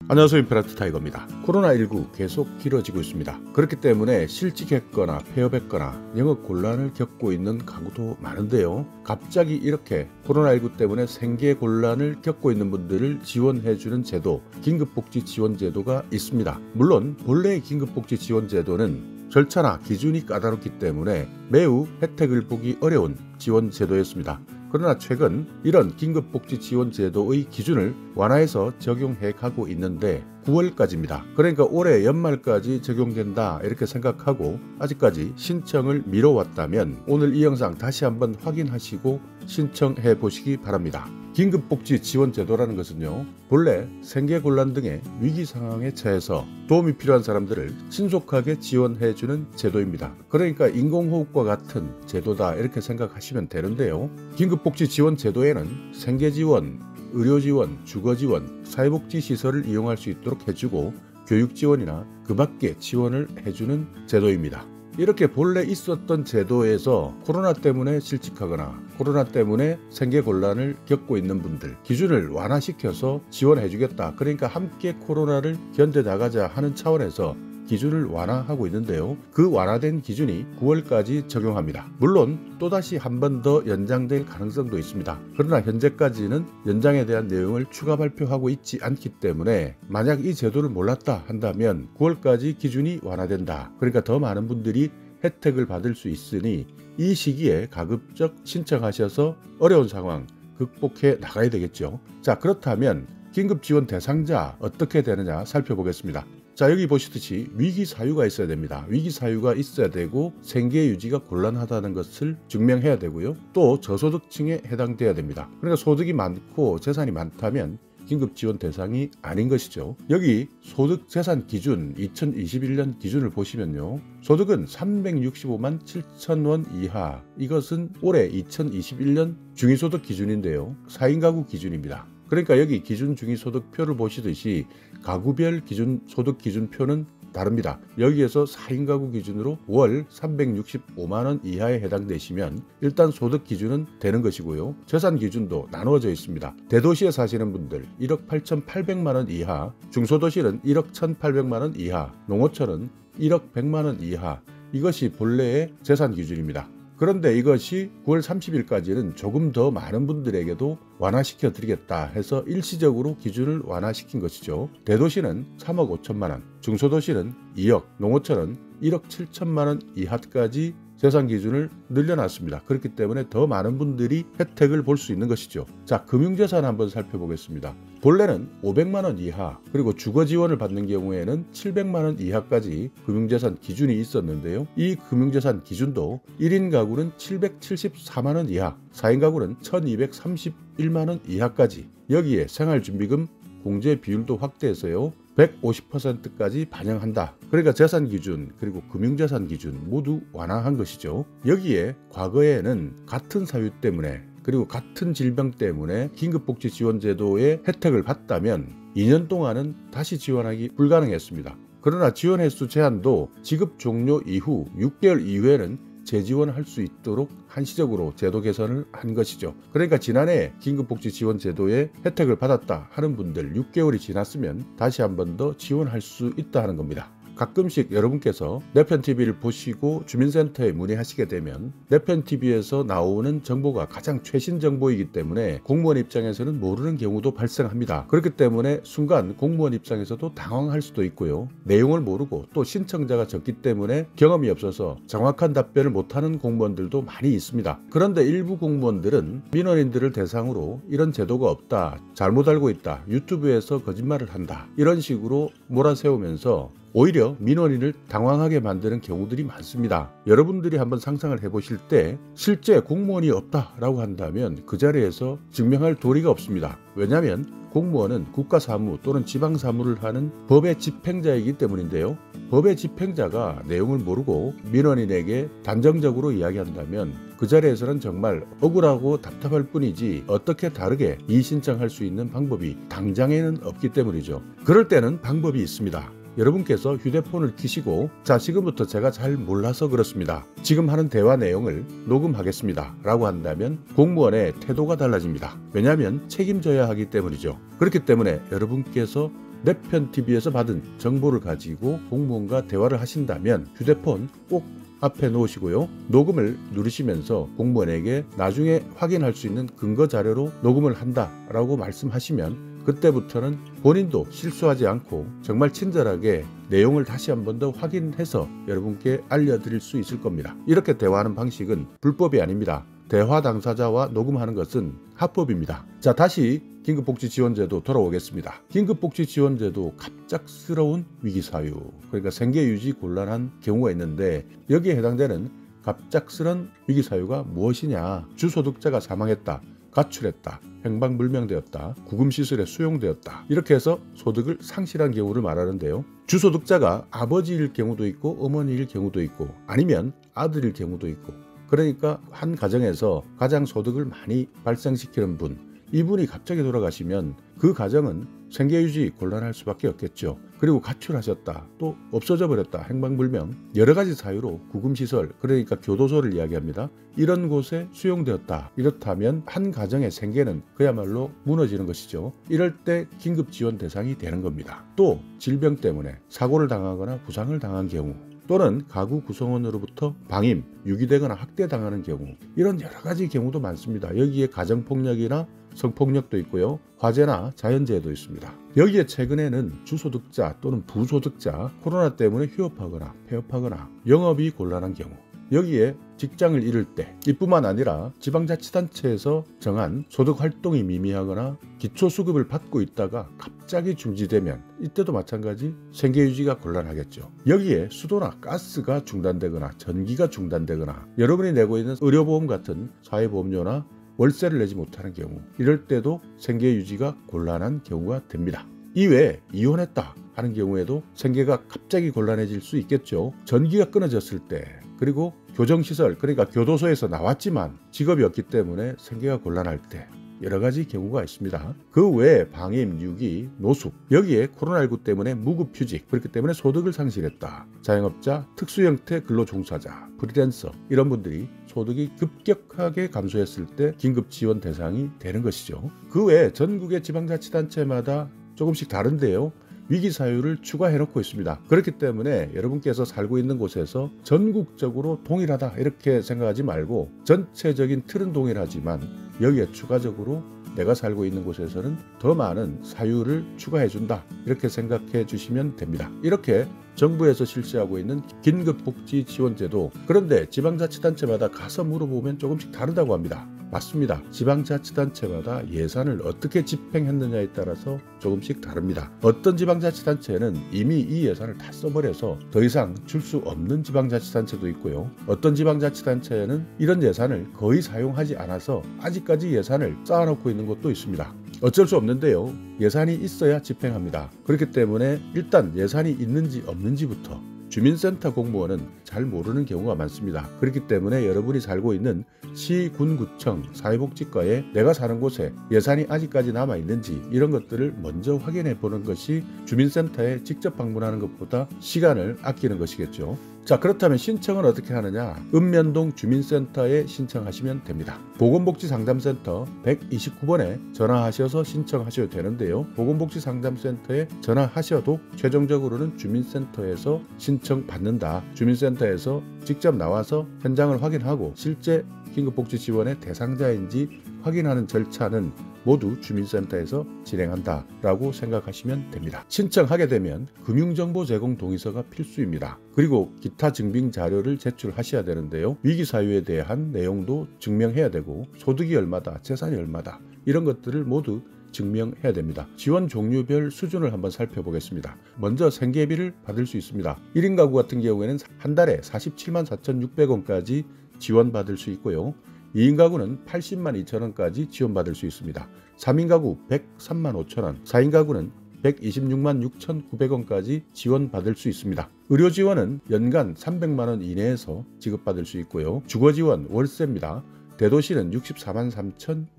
안녕하세요. 임페라트 타이거입니다. 코로나19 계속 길어지고 있습니다. 그렇기 때문에 실직했거나 폐업했거나 영업 곤란을 겪고 있는 가구도 많은데요. 갑자기 이렇게 코로나19 때문에 생계 곤란을 겪고 있는 분들을 지원해주는 제도, 긴급복지지원제도가 있습니다. 물론 본래의 긴급복지지원제도는 절차나 기준이 까다롭기 때문에 매우 혜택을 보기 어려운 지원제도였습니다. 그러나 최근 이런 긴급복지지원제도의 기준을 완화해서 적용해 가고 있는데 9월까지입니다. 그러니까 올해 연말까지 적용된다 이렇게 생각하고 아직까지 신청을 미뤄왔다면 오늘 이 영상 다시 한번 확인하시고 신청해 보시기 바랍니다. 긴급복지지원제도라는 것은요, 본래 생계곤란 등의 위기상황에 처해서 도움이 필요한 사람들을 신속하게 지원해주는 제도입니다. 그러니까 인공호흡과 같은 제도다 이렇게 생각하시면 되는데요. 긴급복지지원제도에는 생계지원, 의료지원, 주거지원, 사회복지시설을 이용할 수 있도록 해주고 교육지원이나 그 밖에 지원을 해주는 제도입니다. 이렇게 본래 있었던 제도에서 코로나 때문에 실직하거나 코로나 때문에 생계곤란을 겪고 있는 분들 기준을 완화시켜서 지원해주겠다. 그러니까 함께 코로나를 견뎌나가자 하는 차원에서 기준을 완화하고 있는데요. 그 완화된 기준이 9월까지 적용합니다. 물론 또다시 한 번 더 연장될 가능성도 있습니다. 그러나 현재까지는 연장에 대한 내용을 추가 발표하고 있지 않기 때문에 만약 이 제도를 몰랐다 한다면 9월까지 기준이 완화된다. 그러니까 더 많은 분들이 혜택을 받을 수 있으니 이 시기에 가급적 신청하셔서 어려운 상황 극복해 나가야 되겠죠. 자, 그렇다면 긴급지원 대상자 어떻게 되느냐 살펴보겠습니다. 자, 여기 보시듯이 위기 사유가 있어야 됩니다. 위기 사유가 있어야 되고 생계 유지가 곤란하다는 것을 증명해야 되고요. 또 저소득층에 해당돼야 됩니다. 그러니까 소득이 많고 재산이 많다면 긴급지원 대상이 아닌 것이죠. 여기 소득 재산 기준 2021년 기준을 보시면요. 소득은 365만 7천 원 이하. 이것은 올해 2021년 중위소득 기준인데요. 4인 가구 기준입니다. 그러니까 여기 기준 중위소득표를 보시듯이 가구별 기준 소득 기준표는 다릅니다. 여기에서 4인 가구 기준으로 월 365만 원 이하에 해당되시면 일단 소득 기준은 되는 것이고요. 재산 기준도 나누어져 있습니다. 대도시에 사시는 분들 1억 8,800만 원 이하, 중소도시는 1억 1,800만 원 이하, 농어촌은 1억 100만 원 이하. 이것이 본래의 재산 기준입니다. 그런데 이것이 9월 30일까지는 조금 더 많은 분들에게도 완화시켜 드리겠다 해서 일시적으로 기준을 완화시킨 것이죠. 대도시는 3억 5천만 원, 중소도시는 2억, 농어촌은 1억 7천만 원 이하까지 재산 기준을 늘려놨습니다. 그렇기 때문에 더 많은 분들이 혜택을 볼 수 있는 것이죠. 자, 금융재산 한번 살펴보겠습니다. 본래는 500만 원 이하 그리고 주거지원을 받는 경우에는 700만 원 이하까지 금융재산 기준이 있었는데요. 이 금융재산 기준도 1인 가구는 774만 원 이하, 4인 가구는 1231만 원 이하까지 여기에 생활준비금 공제 비율도 확대해서요. 150%까지 반영한다. 그러니까 재산 기준 그리고 금융재산 기준 모두 완화한 것이죠. 여기에 과거에는 같은 사유 때문에 그리고 같은 질병 때문에 긴급복지지원제도의 혜택을 받다면 2년 동안은 다시 지원하기 불가능했습니다. 그러나 지원 횟수 제한도 지급 종료 이후 6개월 이후에는 재지원할 수 있도록 한시적으로 제도 개선을 한 것이죠. 그러니까 지난해 긴급복지지원제도에 혜택을 받았다 하는 분들 6개월이 지났으면 다시 한 번 더 지원할 수 있다 하는 겁니다. 가끔씩 여러분께서 내편TV를 보시고 주민센터에 문의하시게 되면 내편TV에서 나오는 정보가 가장 최신 정보이기 때문에 공무원 입장에서는 모르는 경우도 발생합니다. 그렇기 때문에 순간 공무원 입장에서도 당황할 수도 있고요. 내용을 모르고 또 신청자가 적기 때문에 경험이 없어서 정확한 답변을 못하는 공무원들도 많이 있습니다. 그런데 일부 공무원들은 민원인들을 대상으로 이런 제도가 없다, 잘못 알고 있다, 유튜브에서 거짓말을 한다 이런 식으로 몰아세우면서 오히려 민원인을 당황하게 만드는 경우들이 많습니다. 여러분들이 한번 상상을 해보실 때 실제 공무원이 없다라고 한다면 그 자리에서 증명할 도리가 없습니다. 왜냐하면 공무원은 국가사무 또는 지방사무를 하는 법의 집행자이기 때문인데요. 법의 집행자가 내용을 모르고 민원인에게 단정적으로 이야기한다면 그 자리에서는 정말 억울하고 답답할 뿐이지 어떻게 다르게 이의신청할 수 있는 방법이 당장에는 없기 때문이죠. 그럴 때는 방법이 있습니다. 여러분께서 휴대폰을 켜시고 자, 지금부터 제가 잘 몰라서 그렇습니다. 지금 하는 대화 내용을 녹음하겠습니다 라고 한다면 공무원의 태도가 달라집니다. 왜냐하면 책임져야 하기 때문이죠. 그렇기 때문에 여러분께서 내편 TV에서 받은 정보를 가지고 공무원과 대화를 하신다면 휴대폰 꼭 앞에 놓으시고요. 녹음을 누르시면서 공무원에게 나중에 확인할 수 있는 근거 자료로 녹음을 한다라고 말씀하시면 그때부터는 본인도 실수하지 않고 정말 친절하게 내용을 다시 한 번 더 확인해서 여러분께 알려드릴 수 있을 겁니다. 이렇게 대화하는 방식은 불법이 아닙니다. 대화 당사자와 녹음하는 것은 합법입니다. 자, 다시 긴급복지지원제도 돌아오겠습니다. 긴급복지지원제도 갑작스러운 위기사유, 그러니까 생계유지 곤란한 경우가 있는데 여기에 해당되는 갑작스런 위기사유가 무엇이냐? 주소득자가 사망했다, 가출했다, 행방불명되었다, 구금시설에 수용되었다, 이렇게 해서 소득을 상실한 경우를 말하는데요. 주소득자가 아버지일 경우도 있고 어머니일 경우도 있고 아니면 아들일 경우도 있고, 그러니까 한 가정에서 가장 소득을 많이 발생시키는 분, 이분이 갑자기 돌아가시면 그 가정은 생계유지 곤란할 수밖에 없겠죠. 그리고 가출하셨다, 또 없어져 버렸다, 행방불명, 여러 가지 사유로 구금시설, 그러니까 교도소를 이야기합니다. 이런 곳에 수용되었다. 이렇다면 한 가정의 생계는 그야말로 무너지는 것이죠. 이럴 때 긴급지원 대상이 되는 겁니다. 또 질병 때문에 사고를 당하거나 부상을 당한 경우, 또는 가구 구성원으로부터 방임, 유기되거나 학대당하는 경우, 이런 여러 가지 경우도 많습니다. 여기에 가정폭력이나 성폭력도 있고요. 화재나 자연재해도 있습니다. 여기에 최근에는 주소득자 또는 부소득자, 코로나 때문에 휴업하거나 폐업하거나 영업이 곤란한 경우, 여기에 직장을 잃을 때, 이뿐만 아니라 지방자치단체에서 정한 소득활동이 미미하거나 기초수급을 받고 있다가 갑자기 중지되면 이때도 마찬가지 생계유지가 곤란하겠죠. 여기에 수도나 가스가 중단되거나 전기가 중단되거나 여러분이 내고 있는 의료보험 같은 사회보험료나 월세를 내지 못하는 경우, 이럴 때도 생계유지가 곤란한 경우가 됩니다. 이외에 이혼했다 하는 경우에도 생계가 갑자기 곤란해질 수 있겠죠. 전기가 끊어졌을 때, 그리고 교정시설, 그러니까 교도소에서 나왔지만 직업이 없기 때문에 생계가 곤란할 때, 여러 가지 경우가 있습니다. 그 외에 방임, 유기, 노숙, 여기에 코로나19 때문에 무급휴직, 그렇기 때문에 소득을 상실했다, 자영업자, 특수형태 근로종사자, 프리랜서, 이런 분들이 소득이 급격하게 감소했을 때 긴급지원 대상이 되는 것이죠. 그 외에 전국의 지방자치단체마다 조금씩 다른데요. 위기사유를 추가해놓고 있습니다. 그렇기 때문에 여러분께서 살고 있는 곳에서 전국적으로 동일하다 이렇게 생각하지 말고, 전체적인 틀은 동일하지만 여기에 추가적으로 내가 살고 있는 곳에서는 더 많은 사유를 추가해준다, 이렇게 생각해 주시면 됩니다. 이렇게 정부에서 실시하고 있는 긴급복지지원제도, 그런데 지방자치단체마다 가서 물어보면 조금씩 다르다고 합니다. 맞습니다. 지방자치단체마다 예산을 어떻게 집행했느냐에 따라서 조금씩 다릅니다. 어떤 지방자치단체는 이미 이 예산을 다 써버려서 더 이상 줄 수 없는 지방자치단체도 있고요. 어떤 지방자치단체는 이런 예산을 거의 사용하지 않아서 아직까지 예산을 쌓아놓고 있는 곳도 있습니다. 어쩔 수 없는데요. 예산이 있어야 집행합니다. 그렇기 때문에 일단 예산이 있는지 없는지부터, 주민센터 공무원은 잘 모르는 경우가 많습니다. 그렇기 때문에 여러분이 살고 있는 시, 군, 구청, 사회복지과에 내가 사는 곳에 예산이 아직까지 남아있는지, 이런 것들을 먼저 확인해 보는 것이 주민센터에 직접 방문하는 것보다 시간을 아끼는 것이겠죠. 자, 그렇다면 신청은 어떻게 하느냐? 읍면동 주민센터에 신청하시면 됩니다. 보건복지상담센터 129번에 전화하셔서 신청하셔도 되는데요. 보건복지상담센터에 전화하셔도 최종적으로는 주민센터에서 신청받는다. 주민센터에서 직접 나와서 현장을 확인하고 실제 긴급복지지원의 대상자인지 확인하는 절차는 모두 주민센터에서 진행한다 라고 생각하시면 됩니다. 신청하게 되면 금융정보 제공 동의서가 필수입니다. 그리고 기타 증빙 자료를 제출하셔야 되는데요. 위기사유에 대한 내용도 증명해야 되고, 소득이 얼마다, 재산이 얼마다, 이런 것들을 모두 증명해야 됩니다. 지원 종류별 수준을 한번 살펴보겠습니다. 먼저 생계비를 받을 수 있습니다. 1인 가구 같은 경우에는 한 달에 47만 4,600원까지 지원받을 수 있고요. 2인 가구는 80만 2천원까지 지원받을 수 있습니다. 3인 가구 103만 5천원, 4인 가구는 126만 6,900원까지 지원받을 수 있습니다. 의료 지원은 연간 300만원 이내에서 지급받을 수 있고요. 주거 지원 월세입니다. 대도시는 64만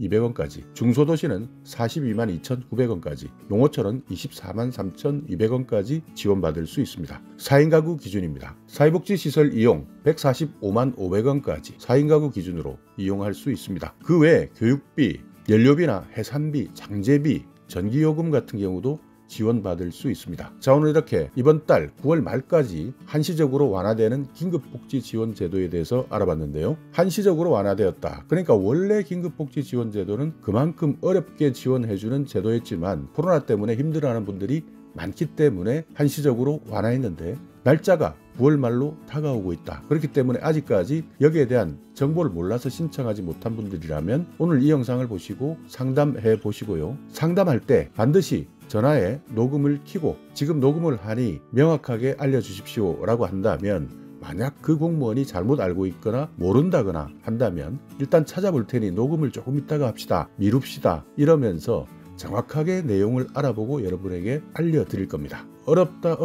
3,200원까지, 중소도시는 42만 2,900원까지, 농어촌은 24만 3,200원까지 지원받을 수 있습니다. 4인 가구 기준입니다. 사회복지시설 이용 145만 500원까지 4인 가구 기준으로 이용할 수 있습니다. 그 외에 교육비, 연료비나 해산비, 장제비, 전기요금 같은 경우도 지원받을 수 있습니다. 자, 오늘 이렇게 이번 달 9월 말까지 한시적으로 완화되는 긴급복지지원제도에 대해서 알아봤는데요. 한시적으로 완화되었다. 그러니까 원래 긴급복지지원제도는 그만큼 어렵게 지원해주는 제도였지만 코로나 때문에 힘들어하는 분들이 많기 때문에 한시적으로 완화했는데 날짜가 9월 말로 다가오고 있다. 그렇기 때문에 아직까지 여기에 대한 정보를 몰라서 신청하지 못한 분들이라면 오늘 이 영상을 보시고 상담해 보시고요. 상담할 때 반드시 전화에 녹음을 켜고 지금 녹음을 하니 명확하게 알려주십시오 라고 한다면, 만약 그 공무원이 잘못 알고 있거나 모른다거나 한다면 일단 찾아볼 테니 녹음을 조금 있다가 합시다, 미룹시다 이러면서 정확하게 내용을 알아보고 여러분에게 알려드릴 겁니다. 어렵다.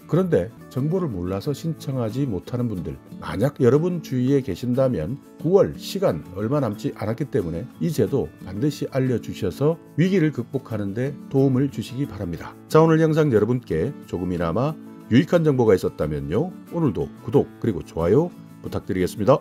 그런데 정보를 몰라서 신청하지 못하는 분들, 만약 여러분 주위에 계신다면 9월 시간 얼마 남지 않았기 때문에 이 제도 반드시 알려주셔서 위기를 극복하는 데 도움을 주시기 바랍니다. 자, 오늘 영상 여러분께 조금이나마 유익한 정보가 있었다면요, 오늘도 구독 그리고 좋아요 부탁드리겠습니다.